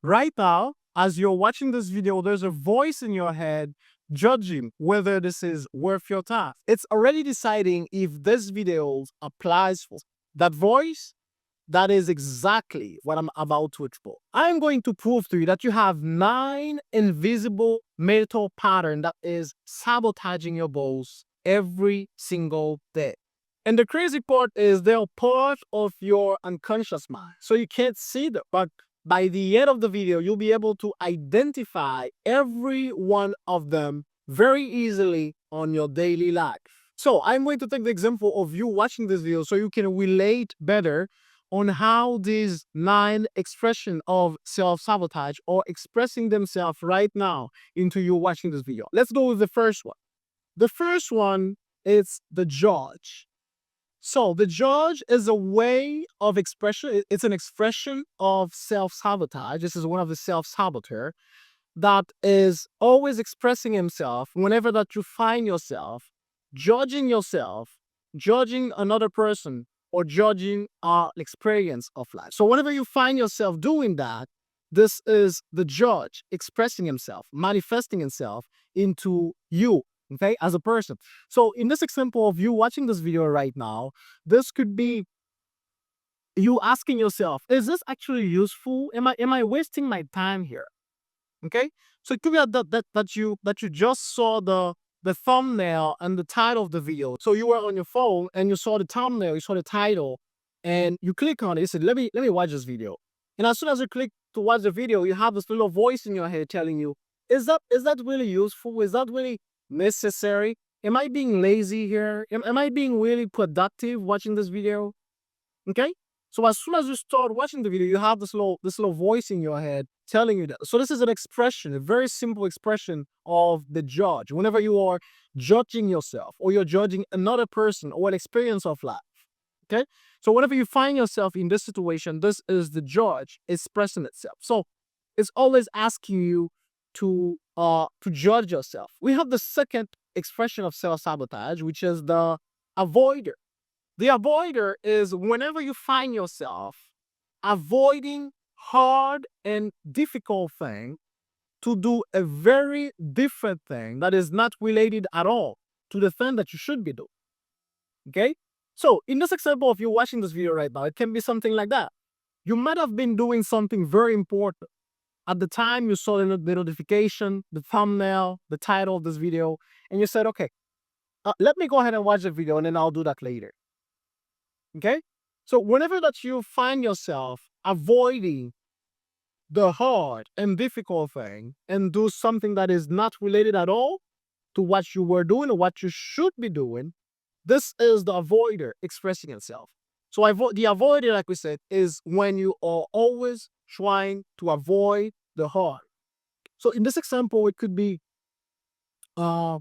Right now, as you're watching this video, there's a voice in your head judging whether this is worth your time. It's already deciding if this video applies for that voice. That is exactly what I'm about to explore. I'm going to prove to you that you have 9 invisible mental patterns that is sabotaging your goals every single day. And the crazy part is they're part of your unconscious mind. So you can't see them. But by the end of the video, you'll be able to identify every one of them very easily on your daily life. So I'm going to take the example of you watching this video so you can relate better on how these 9 expressions of self-sabotage are expressing themselves right now into you watching this video. Let's go with the first one. The first one is the judge. So the judge is a way of expression. It's an expression of self-sabotage. This is one of the self-saboteur that is always expressing himself whenever that you find yourself, judging another person, or judging our experience of life. So whenever you find yourself doing that, this is the judge expressing himself, manifesting himself into you, okay, as a person. So in this example of you watching this video right now, this could be you asking yourself, is this actually useful? Am I wasting my time here? Okay, so it could be that you just saw the thumbnail and the title of the video. So you were on your phone and you saw the thumbnail, you saw the title, and you click on it. You said, "Let me watch this video." And as soon as you click to watch the video, you have this little voice in your head telling you, "Is that really useful? Is that really necessary? Am I being lazy here? Am I being really productive watching this video?" Okay. So as soon as you start watching the video, you have this little voice in your head telling you that. So this is an expression, a very simple expression of the judge. Whenever you are judging yourself or you're judging another person or an experience of life. Okay. So whenever you find yourself in this situation, this is the judge expressing itself. So it's always asking you to judge yourself. We have the second expression of self-sabotage, which is the avoider. The avoider is whenever you find yourself avoiding hard and difficult thing to do a very different thing that is not related at all to the thing that you should be doing. Okay? So in this example of you watching this video right now, it can be something like that. You might have been doing something very important. At the time you saw the notification, the thumbnail, the title of this video, and you said, okay, let me go ahead and watch the video and then I'll do that later. Okay? So whenever that you find yourself avoiding the hard and difficult thing and do something that is not related at all to what you were doing or what you should be doing, this is the avoider expressing itself. So the avoider, like we said, is when you are always trying to avoid the hard. So in this example, it could be uh,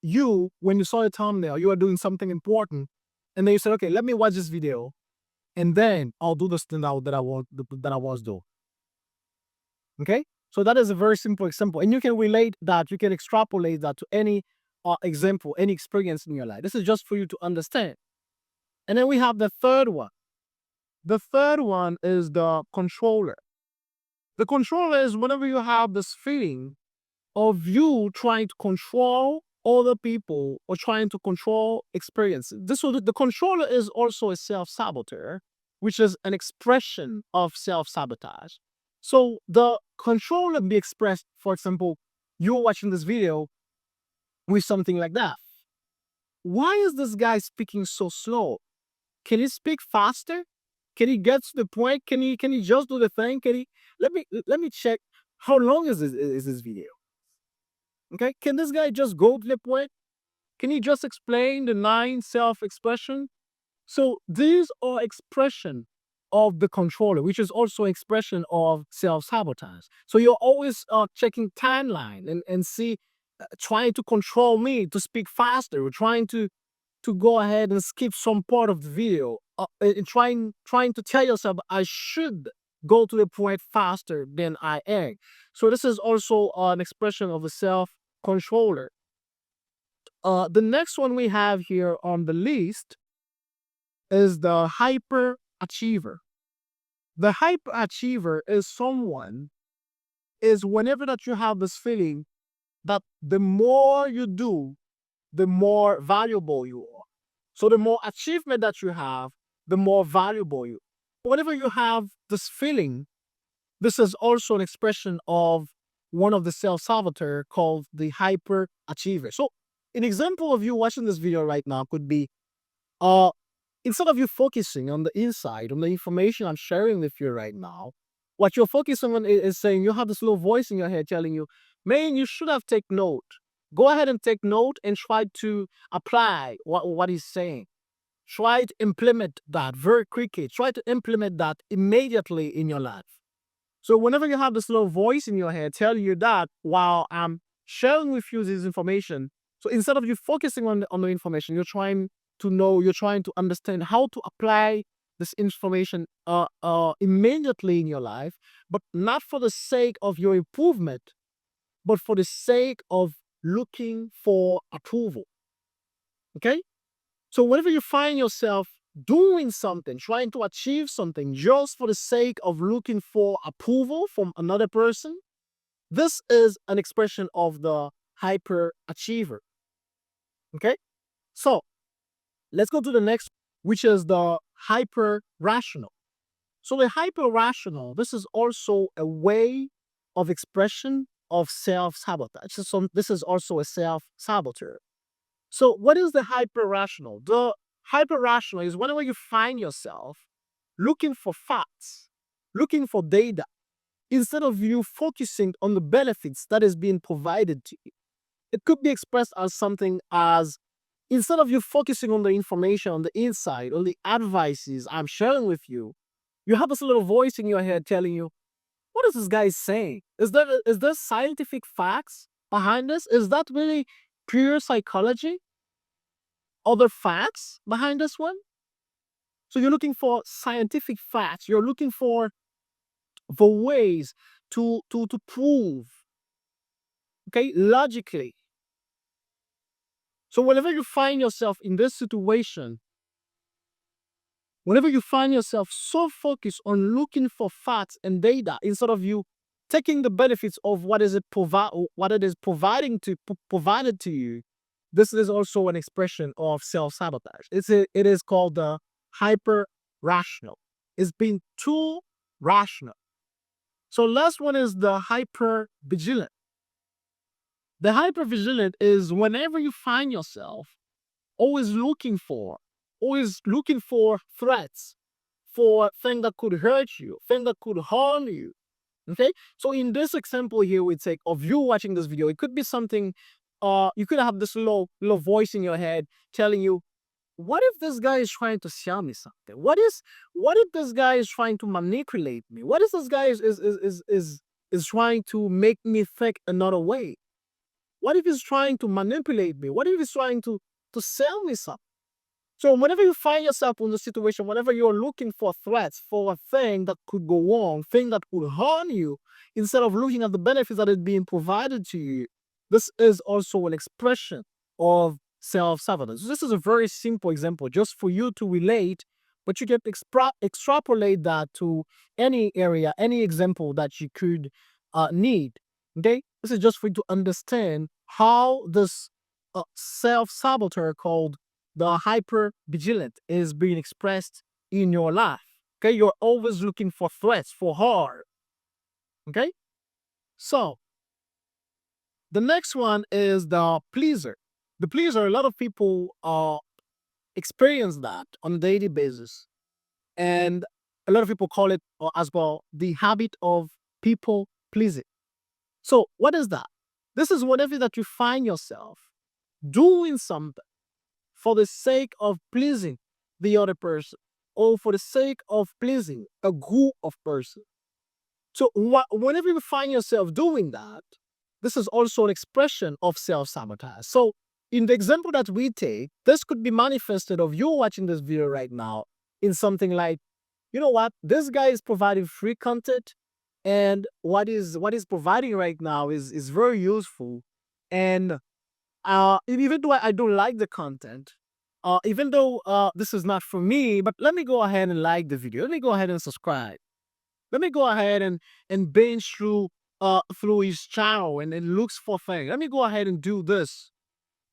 you, when you saw a thumbnail, you are doing something important, and then you said, okay, let me watch this video, and then I'll do this thing that I was doing. Okay, so that is a very simple example, and you can relate that, you can extrapolate that to any example, any experience in your life. This is just for you to understand. And then we have the third one. The third one is the controller. The controller is whenever you have this feeling of you trying to control other people or trying to control experiences. The controller is also a self-saboteur, which is an expression of self-sabotage. So the controller be expressed, for example, you're watching this video with something like that. Why is this guy speaking so slow? Can he speak faster? Can he get to the point? Can he just do the thing? Let me check how long is this video? Okay, can this guy just go to the point? Can he just explain the 9 self-expression? So these are expression of the controller, which is also expression of self-sabotage. So you're always checking timeline and see, trying to control me to speak faster, or trying to go ahead and skip some part of the video, and trying to tell yourself I should go to the point faster than I am. So this is also an expression of a self-controller. The next one we have here on the list is the hyperachiever. The hyperachiever is someone is whenever that you have this feeling that the more you do, the more valuable you are. So the more achievement that you have, the more valuable you. Whenever you have this feeling, this is also an expression of one of the self-saboteur called the hyperachiever. So an example of you watching this video right now could be uh instead of you focusing on the inside, on the information I'm sharing with you right now, what you're focusing on is saying you have this little voice in your head telling you, man, you should have taken note. Go ahead and take note and try to apply what he's saying. Try to implement that very quickly. Try to implement that immediately in your life. So whenever you have this little voice in your head telling you that while I'm sharing with you this information, so instead of you focusing on the information, you're trying to know, you're trying to understand how to apply this information immediately in your life, but not for the sake of your improvement, but for the sake of looking for approval. Okay? So whenever you find yourself doing something, trying to achieve something just for the sake of looking for approval from another person, this is an expression of the hyperachiever. Okay? So let's go to the next, which is the hyper rational. So the hyper rational, this is also a way of expression of self-sabotage. So this is also a self-saboteur. So what is the hyper rational? The hyper rational is whenever you find yourself looking for facts, looking for data, instead of you focusing on the benefits that is being provided to you. It could be expressed as something as instead of you focusing on the information, on the insight, on the advices I'm sharing with you, you have this little voice in your head telling you, what is this guy saying? Is there scientific facts behind this? Is that really pure psychology? Other facts behind this one? So you're looking for scientific facts. You're looking for the ways to prove, okay, logically. So whenever you find yourself in this situation, whenever you find yourself so focused on looking for facts and data instead of you taking the benefits of what it is provided to you, this is also an expression of self-sabotage. It is called the hyper rational. It's being too rational. So last one is the hyper vigilant. The hyper vigilant is whenever you find yourself always looking for threats, for things that could hurt you, things that could harm you. Okay? So in this example here we take of you watching this video, it could be something you could have this little voice in your head telling you, what if this guy is trying to sell me something? What if this guy is trying to manipulate me? What if this guy is trying to make me think another way? What if he's trying to manipulate me? What if he's trying to sell me something? So whenever you find yourself in the situation, whenever you're looking for threats, for a thing that could go wrong, thing that could harm you, instead of looking at the benefits that is being provided to you, this is also an expression of self-sabotage. So this is a very simple example just for you to relate, but you can extrapolate that to any area, any example that you could need. Okay? This is just for you to understand how this self-saboteur called the hyper vigilant is being expressed in your life. Okay, you're always looking for threats, for harm. Okay, so the next one is the pleaser. The pleaser, a lot of people experience that on a daily basis, and a lot of people call it as well the habit of people pleasing. So, what is that? This is whenever that you find yourself doing something for the sake of pleasing the other person or for the sake of pleasing a group of persons. So whenever you find yourself doing that, this is also an expression of self-sabotage. So in the example that we take, this could be manifested of you watching this video right now in something like, you know what, this guy is providing free content, and what is providing right now is very useful. And even though I don't like the content, even though this is not for me, but let me go ahead and like the video. Let me go ahead and subscribe. Let me go ahead and binge through his channel and looks for things. Let me go ahead and do this.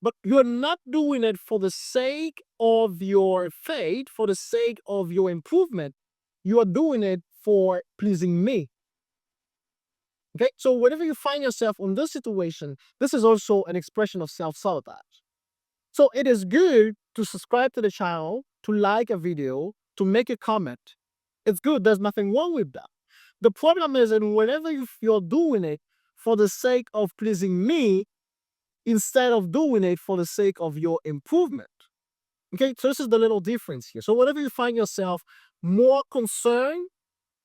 But you're not doing it for the sake of your faith, for the sake of your improvement. You are doing it for pleasing me. Okay, so whenever you find yourself in this situation, this is also an expression of self-sabotage. So it is good to subscribe to the channel, to like a video, to make a comment. It's good. There's nothing wrong with that. The problem is that whenever you're doing it for the sake of pleasing me, instead of doing it for the sake of your improvement. Okay, so this is the little difference here. So whenever you find yourself more concerned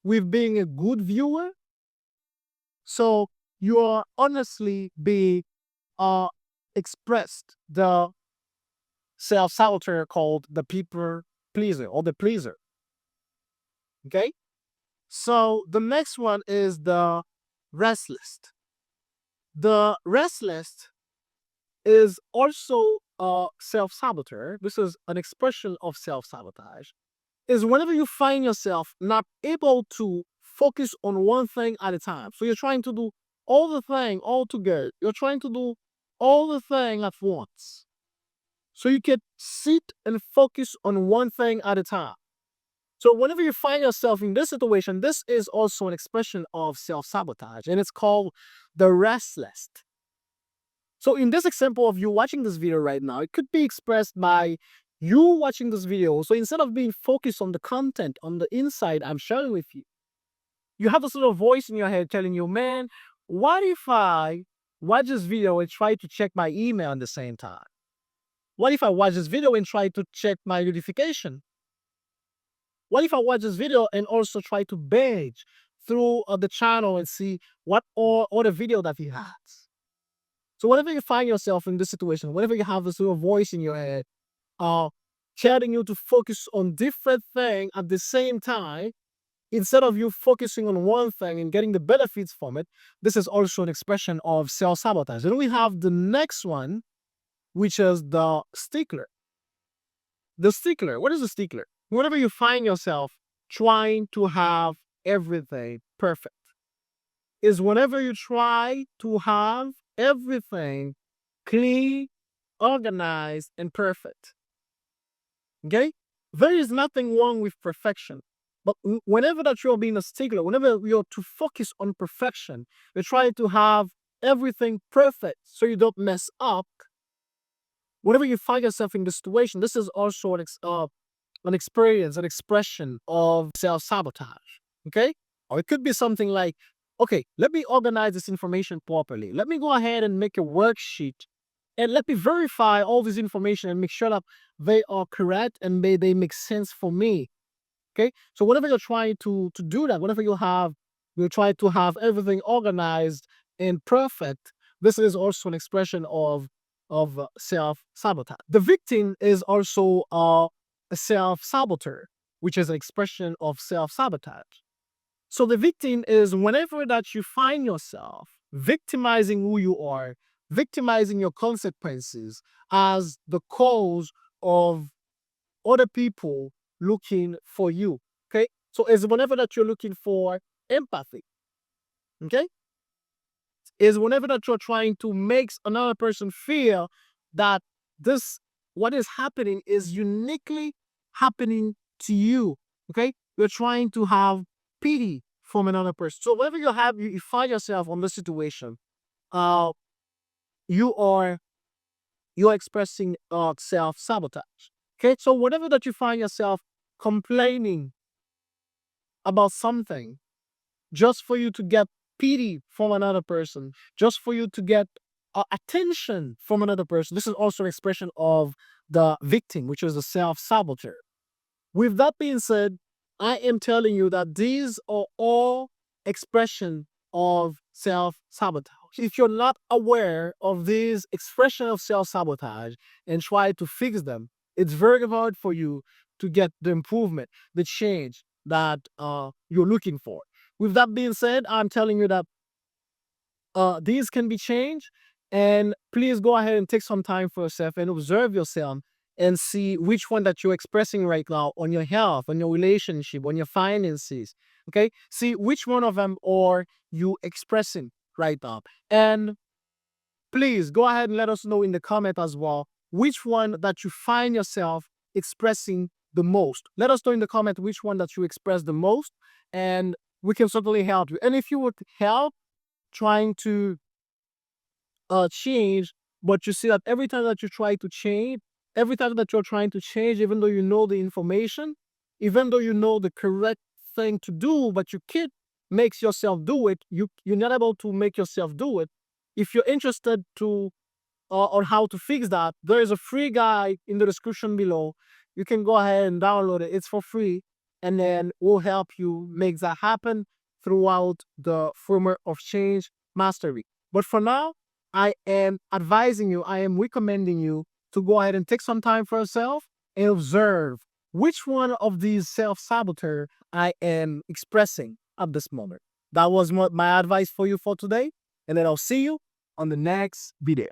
with being a good viewer, so you are honestly being expressed the self-saboteur called the people pleaser or the pleaser. Okay, so the next one is the restless. The restless is also a self-saboteur. This is an expression of self-sabotage. Is whenever you find yourself not able to focus on one thing at a time. So you're trying to do all the thing all together. You're trying to do all the thing at once. So you can sit and focus on one thing at a time. So whenever you find yourself in this situation, this is also an expression of self-sabotage, and it's called the restless. So in this example of you watching this video right now, it could be expressed by you watching this video. So instead of being focused on the content, on the insight I'm sharing with you, you have this little voice in your head telling you, man, what if I watch this video and try to check my email at the same time? What if I watch this video and try to check my notification? What if I watch this video and also try to binge through the channel and see what all the video that he has? So whenever you find yourself in this situation, whenever you have this little voice in your head, telling you to focus on different things at the same time, instead of you focusing on one thing and getting the benefits from it, this is also an expression of self-sabotage. And we have the next one, which is the stickler. The stickler, what is a stickler? Whenever you find yourself trying to have everything perfect, is whenever you try to have everything clean, organized, and perfect. Okay? There is nothing wrong with perfection. But whenever that you're being a stickler, whenever you're to focus on perfection, you're trying to have everything perfect so you don't mess up. Whenever you find yourself in this situation, this is also an experience, an expression of self-sabotage. Okay? Or it could be something like, okay, let me organize this information properly. Let me go ahead and make a worksheet and let me verify all this information and make sure that they are correct and they make sense for me. Okay, so whenever you're trying to do that, whenever you try to have everything organized and perfect, this is also an expression of self-sabotage. The victim is also a self-saboteur, which is an expression of self-sabotage. So the victim is whenever that you find yourself victimizing who you are, victimizing your consequences as the cause of other people looking for you. Okay, so it's whenever that you're looking for empathy. Okay, is whenever that you're trying to make another person feel that this what is happening is uniquely happening to you. Okay, you're trying to have pity from another person. So whenever you find yourself on this situation, uh, you are you're expressing self-sabotage. Okay, so whenever that you find yourself complaining about something just for you to get pity from another person, just for you to get attention from another person, this is also an expression of the victim, which is the self-saboteur. With that being said, I am telling you that these are all expression of self-sabotage. If you're not aware of these expression of self-sabotage and try to fix them, it's very hard for you to get the improvement, the change that you're looking for. With that being said, I'm telling you that these can be changed, and please go ahead and take some time for yourself and observe yourself and see which one that you're expressing right now on your health, on your relationship, on your finances. Okay, see which one of them are you expressing right now, and please go ahead and let us know in the comment as well which one that you find yourself expressing the most. Let us know in the comment which one that you express the most, and we can certainly help you. And if you would help trying to change, but you see that every time that you try to change, every time that you're trying to change, even though you know the information, even though you know the correct thing to do, but you can't make yourself do it, you're not able to make yourself do it. If you're interested to on how to fix that, there is a free guide in the description below. You can go ahead and download it. It's for free, and then we'll help you make that happen throughout the framework of change mastery. But for now, I am advising you, I am recommending you to go ahead and take some time for yourself and observe which one of these self-saboteur I am expressing at this moment. That was my advice for you for today, and then I'll see you on the next video.